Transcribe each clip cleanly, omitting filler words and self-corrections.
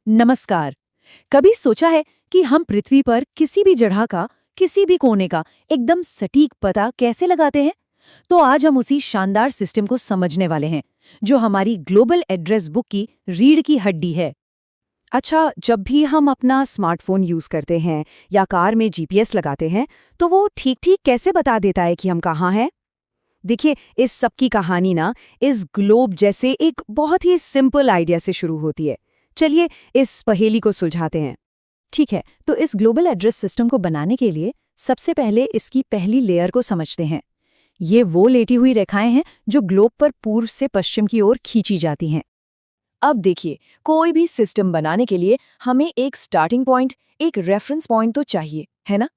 नमस्कार। कभी सोचा है कि हम पृथ्वी पर किसी भी जगह का, किसी भी कोने का एकदम सटीक पता कैसे लगाते हैं? तो आज हम उसी शानदार सिस्टम को समझने वाले हैं, जो हमारी ग्लोबल एड्रेस बुक की रीढ़ की हड्डी है। अच्छा, जब भी हम अपना स्मार्टफोन यूज़ करते हैं या कार में जीपीएस लगाते हैं, तो वो ठीक-ठीक कैसे बता देता है कि हम कहाँ हैं? देखिए, इस सब की कहानी ना इस ग्लोब जैसे एक बहुत ही सिंपल आइडिया से शुरू होती है। चलिए, इस पहेली को सुलझाते हैं। ठीक है, तो इस ग्लोबल एड्रेस सिस्टम को बनाने के लिए सबसे पहले इसकी पहली लेयर को समझते हैं। ये वो लेटी हुई रेखाएं हैं जो ग्लोब पर पूर्व से पश्चिम की ओर खींची जाती हैं। अब देखिए, कोई भी सिस्टम बनाने के लिए हमें एक स्टार्टिंग पॉइंट, एक रेफरेंस पॉइंट तो चाहिए, है ना?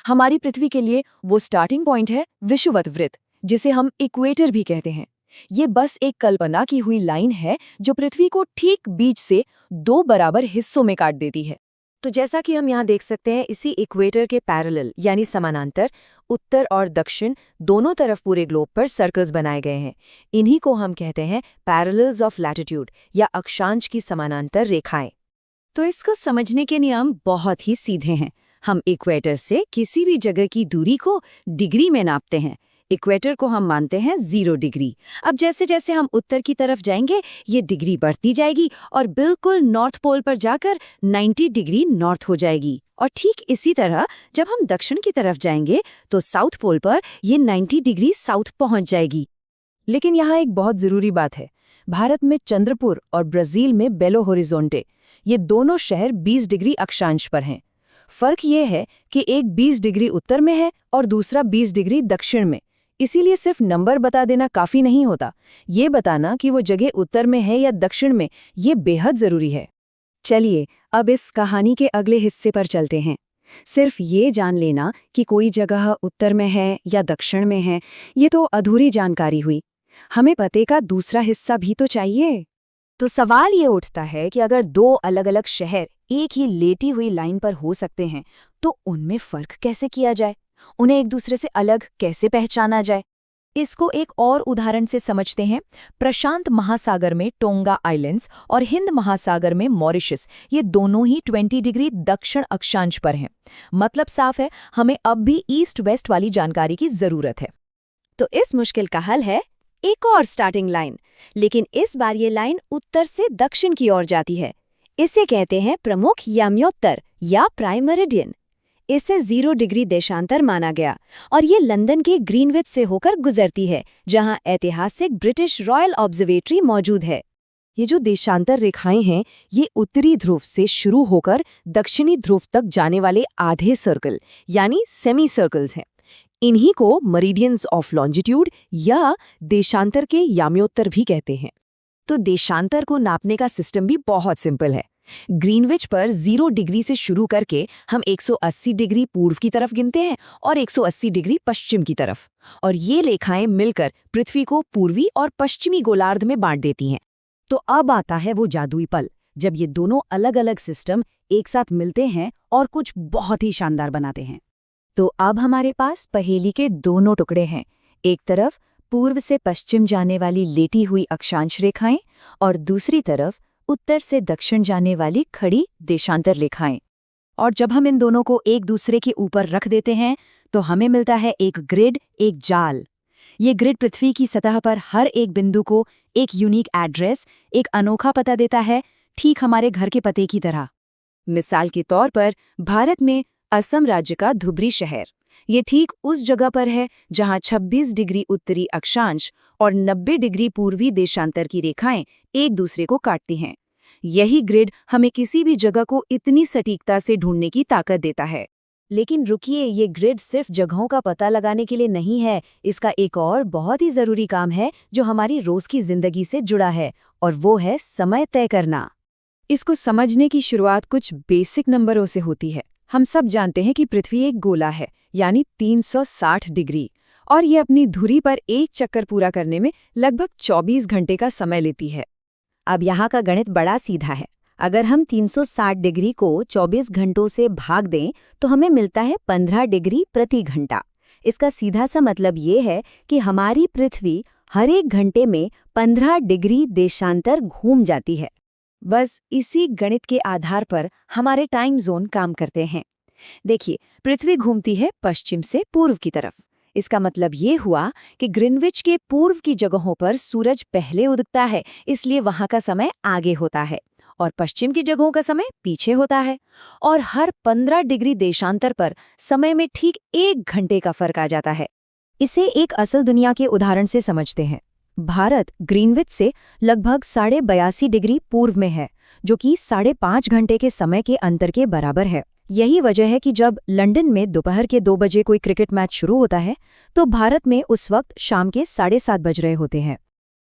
हमारी पृथ्वी के लिए वो स्टार्टिंग पॉइंट है विषुवत वृत्त, जिसे हम इक्वेटर भी कहते हैं। ये बस एक कल्पना की हुई लाइन है जो पृथ्वी को ठीक बीच से दो बराबर हिस्सों में काट देती है। तो जैसा कि हम यहाँ देख सकते हैं, इसी इक्वेटर के पैरेलल यानी समानांतर उत्तर और दक्षिण दोनों तरफ पूरे ग्लोब पर सर्कल्स बनाए गए हैं। इन्हीं को हम कहते हैं पैरेलल्स ऑफ लैटिट्यूड या अक्षांश की समानांतर रेखाएं। तो इसको समझने के नियम बहुत ही सीधे हैं। हम इक्वेटर से किसी भी जगह की दूरी को डिग्री में नापते हैं। इक्वेटर को हम मानते हैं 0 डिग्री। अब जैसे जैसे हम उत्तर की तरफ जाएंगे, ये डिग्री बढ़ती जाएगी और बिल्कुल नॉर्थ पोल पर जाकर 90 डिग्री नॉर्थ हो जाएगी। और ठीक इसी तरह जब हम दक्षिण की तरफ जाएंगे तो साउथ पोल पर ये 90 डिग्री साउथ पहुंच जाएगी। लेकिन यहाँ एक बहुत जरूरी बात है। भारत में चंद्रपुर और ब्राजील में बेलो होरिजोंटे, ये दोनों शहर 20 डिग्री अक्षांश पर हैं। फर्क ये है कि एक 20 डिग्री उत्तर में है और दूसरा 20 डिग्री दक्षिण में। इसीलिए सिर्फ नंबर बता देना काफी नहीं होता। ये बताना कि वो जगह उत्तर में है या दक्षिण में, ये बेहद जरूरी है। चलिए, अब इस कहानी के अगले हिस्से पर चलते हैं। सिर्फ ये जान लेना कि कोई जगह उत्तर में है या दक्षिण में है, ये तो अधूरी जानकारी हुई। हमें पते का दूसरा हिस्सा भी तो चाहिए। तो सवाल ये उठता है कि अगर दो अलग-अलग शहर एक ही लेटी हुई लाइन पर हो सकते हैं, तो उनमें फर्क कैसे किया जाए? उन्हें एक दूसरे से अलग कैसे पहचाना जाए? इसको एक और उदाहरण से समझते हैं। प्रशांत महासागर में टोंगा आइलैंड्स और हिंद महासागर में मॉरिशस, ये दोनों ही 20 डिग्री दक्षिण अक्षांश पर हैं। मतलब साफ है, हमें अब भी ईस्ट वेस्ट वाली जानकारी की जरूरत है। तो इस मुश्किल का हल है एक और स्टार्टिंग लाइन, लेकिन इस बार ये लाइन उत्तर से दक्षिण की ओर जाती है। इसे कहते हैं प्रमुख याम्योत्तर या प्राइम मेरिडियन। इसे 0 डिग्री देशांतर माना गया और ये लंदन के ग्रीनविच से होकर गुजरती है, जहां ऐतिहासिक ब्रिटिश रॉयल ऑब्जर्वेटरी मौजूद है। ये जो देशांतर रेखाएं हैं, ये उत्तरी ध्रुव से शुरू होकर दक्षिणी ध्रुव तक जाने वाले आधे सर्कल यानी सेमी सर्कल्स हैं। इन्हीं को मरीडियंस ऑफ लॉन्जिट्यूड या देशांतर के याम्योत्तर भी कहते हैं। तो देशांतर को नापने का सिस्टम भी बहुत सिंपल है। ग्रीनविच पर 0 डिग्री से शुरू करके हम 180 डिग्री पूर्व की तरफ गिनते हैं और 180 डिग्री पश्चिम की तरफ, और ये रेखाएं मिलकर पृथ्वी को पूर्वी और पश्चिमी गोलार्ध में बांट देती हैं। तो अब आता है वो जादुई पल, जब ये दोनों अलग अलग सिस्टम एक साथ मिलते हैं और कुछ बहुत ही शानदार बनाते हैं। तो अब हमारे पास पहेली के दोनों टुकड़े हैं। एक तरफ पूर्व से पश्चिम जाने वाली लेटी हुई अक्षांश रेखाएं और दूसरी तरफ उत्तर से दक्षिण जाने वाली खड़ी देशांतर रेखाएं। और जब हम इन दोनों को एक दूसरे के ऊपर रख देते हैं तो हमें मिलता है एक ग्रिड, एक जाल। ये ग्रिड पृथ्वी की सतह पर हर एक बिंदु को एक यूनिक एड्रेस, एक अनोखा पता देता है, ठीक हमारे घर के पते की तरह। मिसाल के तौर पर भारत में असम राज्य का धुबरी शहर, ये ठीक उस जगह पर है जहां 26 डिग्री उत्तरी अक्षांश और 90 डिग्री पूर्वी देशांतर की रेखाएं एक दूसरे को काटती हैं। यही ग्रिड हमें किसी भी जगह को इतनी सटीकता से ढूंढने की ताकत देता है। लेकिन रुकिए, ये ग्रिड सिर्फ जगहों का पता लगाने के लिए नहीं है। इसका एक और बहुत ही जरूरी काम है जो हमारी रोज की जिंदगी से जुड़ा है, और वो है समय तय करना। इसको समझने की शुरुआत कुछ बेसिक नंबरों से होती है। हम सब जानते हैं कि पृथ्वी एक गोला है, यानी 360 डिग्री, और ये अपनी धुरी पर एक चक्कर पूरा करने में लगभग 24 घंटे का समय लेती है। अब यहाँ का गणित बड़ा सीधा है। अगर हम 360 डिग्री को 24 घंटों से भाग दें तो हमें मिलता है 15 डिग्री प्रति घंटा। इसका सीधा सा मतलब ये है कि हमारी पृथ्वी हर एक घंटे में 15 डिग्री देशांतर घूम जाती है। बस इसी गणित के आधार पर हमारे टाइम जोन काम करते हैं। देखिए, पृथ्वी घूमती है पश्चिम से पूर्व की तरफ। इसका मतलब ये हुआ कि ग्रीनविच के पूर्व की जगहों पर सूरज पहले उगता है, इसलिए वहां का समय आगे होता है और पश्चिम की जगहों का समय पीछे होता है। और हर 15 डिग्री देशांतर पर समय में ठीक 1 घंटे का फर्क आ जाता है। इसे एक असल दुनिया के उदाहरण से समझते हैं। भारत ग्रीनविच से लगभग 82.5 डिग्री पूर्व में है, जो कि 5.5 घंटे के समय के अंतर के बराबर है। यही वजह है कि जब लंदन में दोपहर के 2 बजे कोई क्रिकेट मैच शुरू होता है, तो भारत में उस वक्त शाम के 7:30 बज रहे होते हैं।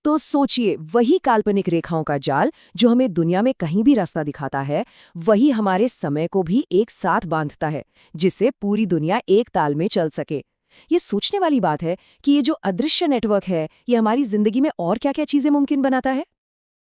तो सोचिए, वही काल्पनिक रेखाओं का जाल जो हमें दुनिया में कहीं भी रास्ता दिखाता है, वही हमारे समय को भी एक साथ बांधता है, जिससे पूरी दुनिया एक ताल में चल सके। ये सोचने वाली बात है कि ये जो अदृश्य नेटवर्क है, ये हमारी जिंदगी में और क्या-क्या चीजें मुमकिन बनाता है।